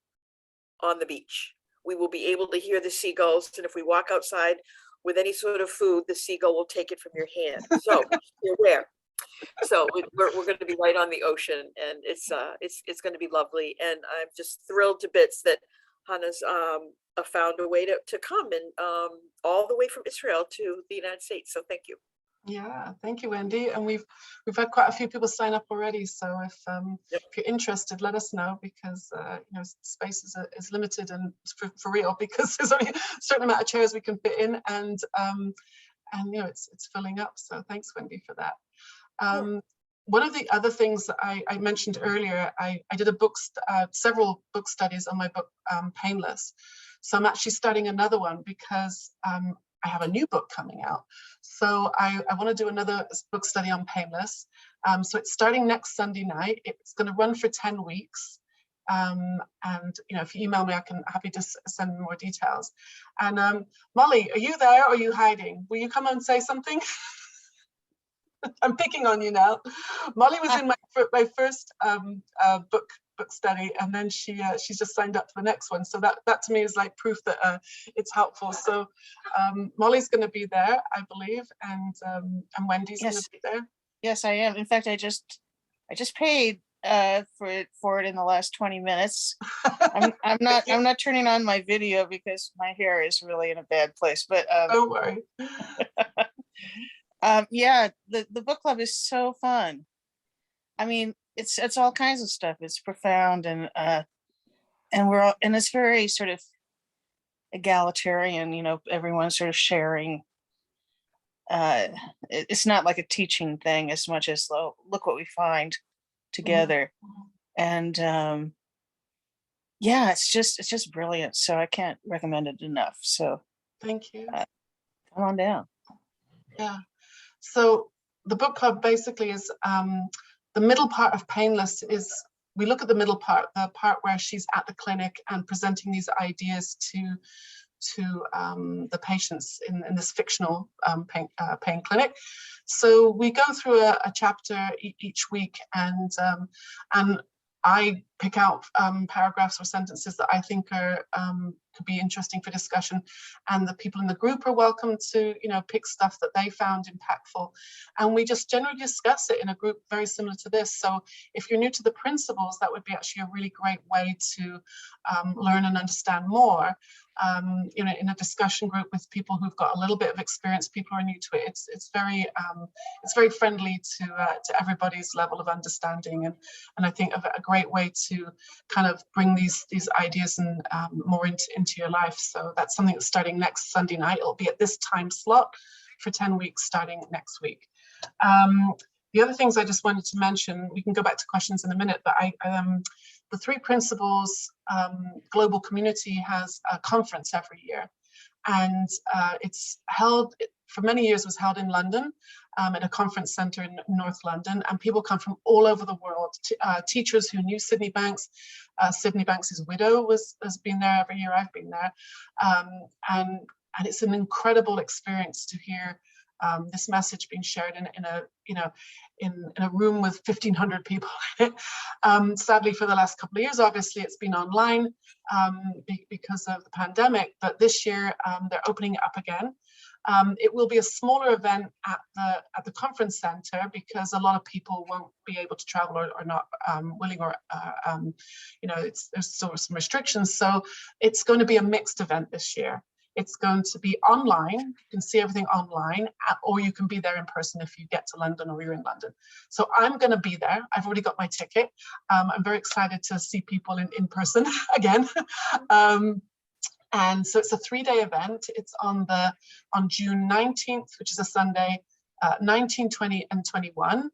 on the beach. We will be able to hear the seagulls, and if we walk outside with any sort of food, the seagull will take it from your hand. So you're aware. So we're going to be right on the ocean, and it's going to be lovely. And I'm just thrilled to bits that Hannah's found a way to come, and all the way from Israel to the United States. So thank you. Yeah, thank you, Wendy. And we've had quite a few people sign up already. So if you're interested, let us know, because space is limited, and for real, because there's only a certain amount of chairs we can fit in, and it's filling up. So thanks, Wendy, for that. One of the other things that I mentioned earlier, I did several book studies on my book, Painless. So I'm actually starting another one because I have a new book coming out. So I want to do another book study on Painless. So it's starting next Sunday night. It's going to run for 10 weeks. And if you email me, happy to send more details. And Molly, are you there, or are you hiding? Will you come and say something? I'm picking on you now. Molly was in my first book study, and then she's just signed up for the next one. So that to me is like proof that it's helppful. So Molly's going to be there, I believe, and Wendy's going to be there. Yes, I am. In fact, I just paid for it in the last 20 minutes. I'm not turning on my video because my hair is really in a bad place. But don't worry. Yeah, the book club is so fun. I mean, it's all kinds of stuff. It's profound, and it's very sort of egalitarian. Everyone's sort of sharing. It's not like a teaching thing as much as look what we find together, and yeah, it's just brilliant. So I can't recommend it enough. So thank you. Come on down. Yeah. So the book club basically is the middle part of Painless is, we look at the middle part, the part where she's at the clinic and presenting these ideas to the patients in this fictional pain clinic. So we go through a chapter each week, and I pick out paragraphs or sentences that I think are could be interesting for discussion, and the people in the group are welcome to, you know, pick stuff that they found impactful, and we just generally discuss it in a group very similar to this. So if you're new to the principles, that would be actually a really great way to learn and understand more. You know, in a discussion group with people who've got a little bit of experience, people who are new to it, it's very friendly to everybody's level of understanding, and I think a great way to kind of bring these ideas and more into your life. So that's something that's starting next Sunday night. It'll be at this time slot for 10 weeks starting next week. The other things I just wanted to mention, we can go back to questions in a minute, but the Three Principles Global Community has a conference every year, and it's held, for many years was held in London, at a conference center in North London, and people come from all over the world. Teachers who knew Sydney Banks, Sydney Banks's widow has been there every year. I've been there, and it's an incredible experience to hear this message being shared in a room with 1,500 people. Sadly, for the last couple of years, obviously, it's been online because of the pandemic. But this year, they're opening it up again. It will be a smaller event at the conference center because a lot of people won't be able to travel or not willing, or you know, there's still some restrictions. So it's going to be a mixed event this year. It's going to be online. You can see everything online, or you can be there in person if you get to London or you're in London. So I'm going to be there. I've already got my ticket. I'm very excited to see people in person again. And so it's a 3-day event. It's on June 19th, which is a Sunday, 19, 20, and 21.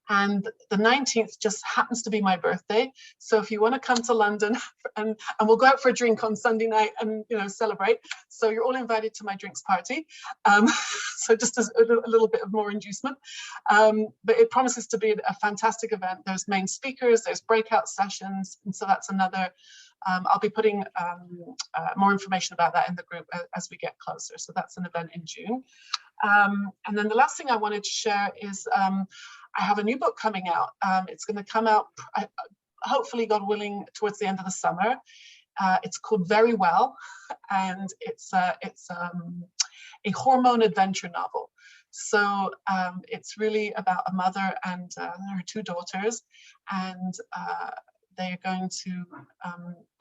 And the 19th just happens to be my birthday. So if you want to come to London, and we'll go out for a drink on Sunday night and, you know, celebrate. So you're all invited to my drinks party. So just as a little bit of more inducement. But it promises to be a fantastic event. There's main speakers, there's breakout sessions. And so that's another, I'll be putting more information about that in the group as we get closer. So that's an event in June. And then the last thing I wanted to share is I have a new book coming out. It's going to come out, hopefully, God willing, towards the end of the summer. It's called Very Well, and it's a hormone adventure novel. So it's really about a mother and her 2 daughters, and they're going to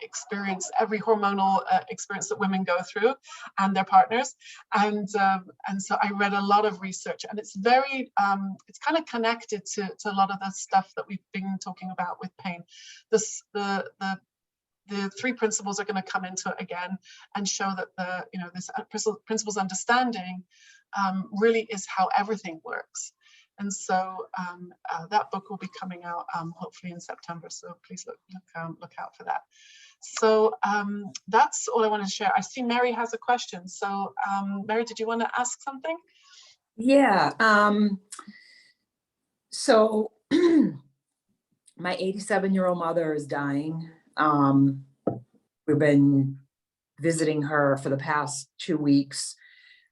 experience every hormonal experience that women go through, and their partners. And so I read a lot of research, and it's very, it's kind of connected to a lot of the stuff that we've been talking about with pain. The 3 principles are going to come into it again and show that this principles understanding really is how everything works. And so that book will be coming out hopefully in September. So please look out for that. So that's all I wanted to share. I see Mary has a question. So Mary, did you want to ask something? Yeah. So my 87-year-old mother is dying. We've been visiting her for the past 2 weeks.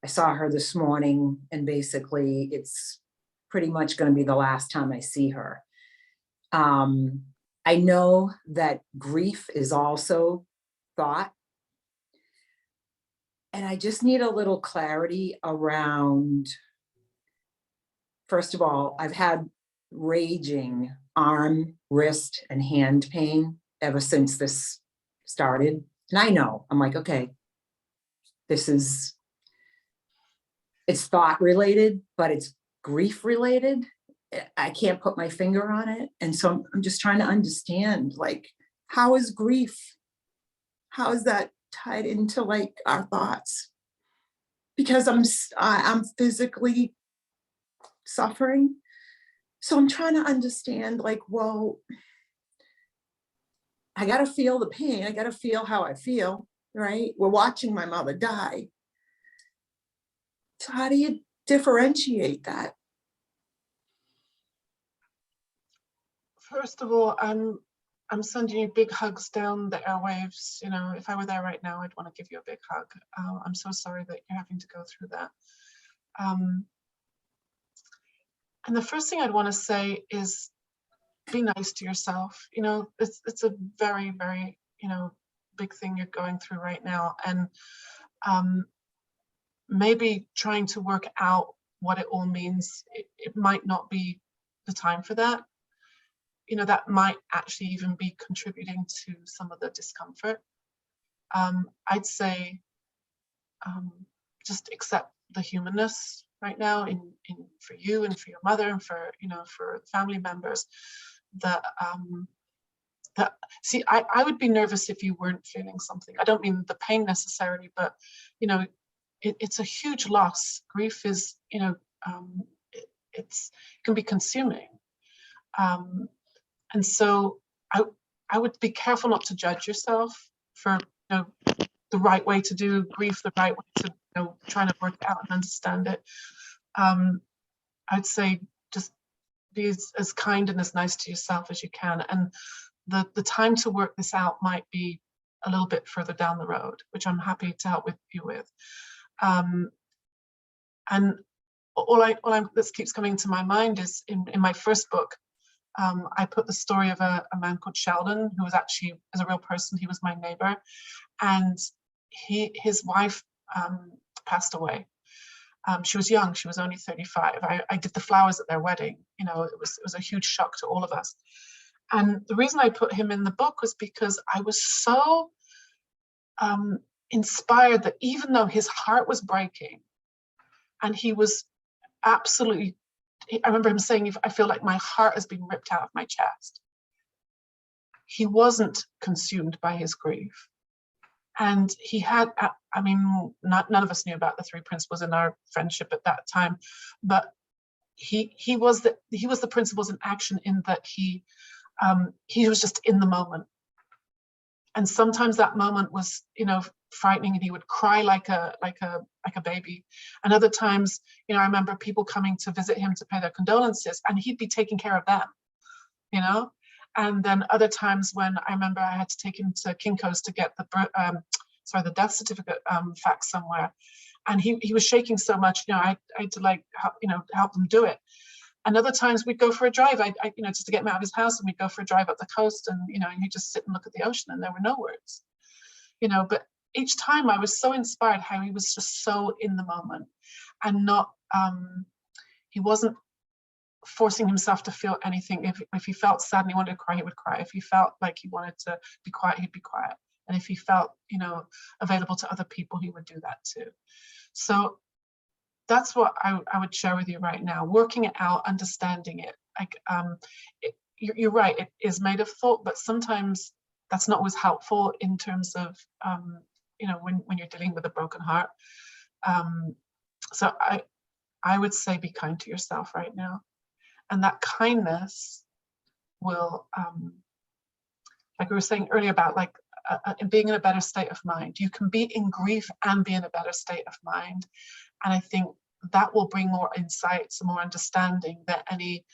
I saw her this morning, and basically it's pretty much going to be the last time I see her. I know that grief is also thought. And I just need a little clarity around, first of all, I've had raging arm, wrist, and hand pain ever since this started. And I know, I'm like, okay, it's thought related, but it's grief related. I can't put my finger on it. And so I'm just trying to understand, like, how is grief? How is that tied into like our thoughts? Because I'm physically suffering. So I'm trying to understand, like, well, I got to feel the pain. I got to feel how I feel, right? We're watching my mother die. So how do you differentiate that? First of all, I'm I'm sending you big hugs down the airwaves. You know, if I were there right now, I'd want to give you a big hug. I'm so sorry that you're having to go through that. And the first thing I'd want to say is be nice to yourself. You know, it's a very, very, you know, big thing you're going through right now. And maybe trying to work out what it all means, it might not be the time for that. You know, that might actually even be contributing to some of the discomfort. I'd say just accept the humanness right now in for you and for your mother and for, you know, for family members. That see, I would be nervous if you weren't feeling something. I don't mean the pain necessarily, but you know, it's a huge loss. Grief is, you know, it can be consuming. And so I would be careful not to judge yourself for, you know, the right way to do grief, the right way to, you know, trying to work it out and understand it. I'd say just be as kind and as nice to yourself as you can. And the time to work this out might be a little bit further down the road, which I'm happy to help you with. And this keeps coming to my mind is in my first book, I put the story of a man called Sheldon, who was actually, as a real person, he was my neighbor, and his wife passed away. She was young, she was only 35. I did the flowers at their wedding. You know, it was a huge shock to all of us. And the reason I put him in the book was because I was so inspired that even though his heart was breaking and he was absolutely, I remember him saying, I feel like my heart has been ripped out of my chest. He wasn't consumed by his grief. And he had, I mean, none of us knew about the three principles in our friendship at that time, but he was the principles in action in that he was just in the moment. And sometimes that moment was, you know, frightening, and he would cry like a baby. And other times, you know, I remember people coming to visit him to pay their condolences, and he'd be taking care of them, you know. And then other times when I remember I had to take him to Kinko's to get the death certificate faxed somewhere, and he was shaking so much, you know, I had to like help them do it. And other times we'd go for a drive, you know, just to get him out of his house, and we'd go for a drive up the coast, and you know, and he'd just sit and look at the ocean, and there were no words, you know. But each time I was so inspired how he was just so in the moment, and not he wasn't forcing himself to feel anything. If he felt sad and he wanted to cry, he would cry. If he felt like he wanted to be quiet, he'd be quiet. And if he felt, you know, available to other people, he would do that too. So that's what I would share with you right now. Working it out, understanding it. Like you're right, it is made of thought, but sometimes that's not always helpful in terms of you know, when you're dealing with a broken heart. So I would say be kind to yourself right now. And that kindness will, like we were saying earlier about like being in a better state of mind. You can be in grief and be in a better state of mind. And I think that will bring more insights and more understanding than any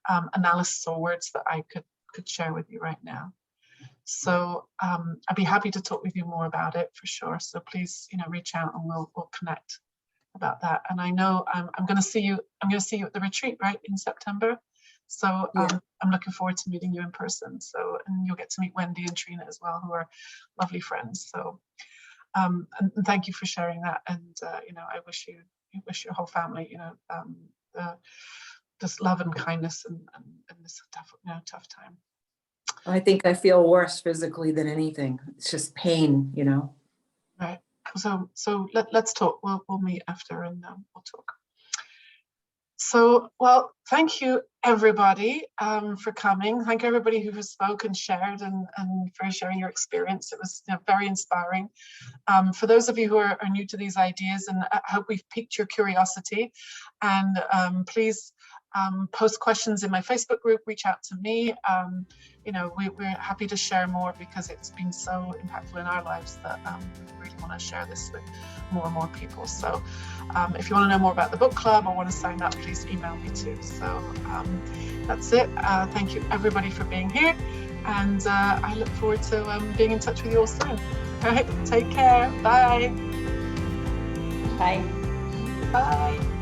analysis or words that I could share with you right now. So I'd be happy to talk with you more about it for sure. So please, you know, reach out and we'll connect about that. And I know I'm going to see you at the retreat, right, in September. So Yeah. I'm looking forward to meeting you in person. So, and you'll get to meet Wendy and Trina as well, who are lovely friends. So and thank you for sharing that. And you know, I wish your whole family, you know, just love and kindness and this tough time. I think I feel worse physically than anything. It's just pain, you know. Right. So let's talk. We'll meet after and we'll talk. So, well, thank you everybody for coming. Thank you everybody who has spoken, shared, and for sharing your experience. It was, you know, very inspiring. For those of you who are new to these ideas, and I hope we've piqued your curiosity, and please post questions in my Facebook group, reach out to me. You know, we're happy to share more because it's been so impactful in our lives that we really want to share this with more and more people. So if you want to know more about the book club or want to sign up, please email me too. So that's it. Thank you everybody for being here, And I look forward to being in touch with you all soon. All right, take care. Bye. Bye. Bye.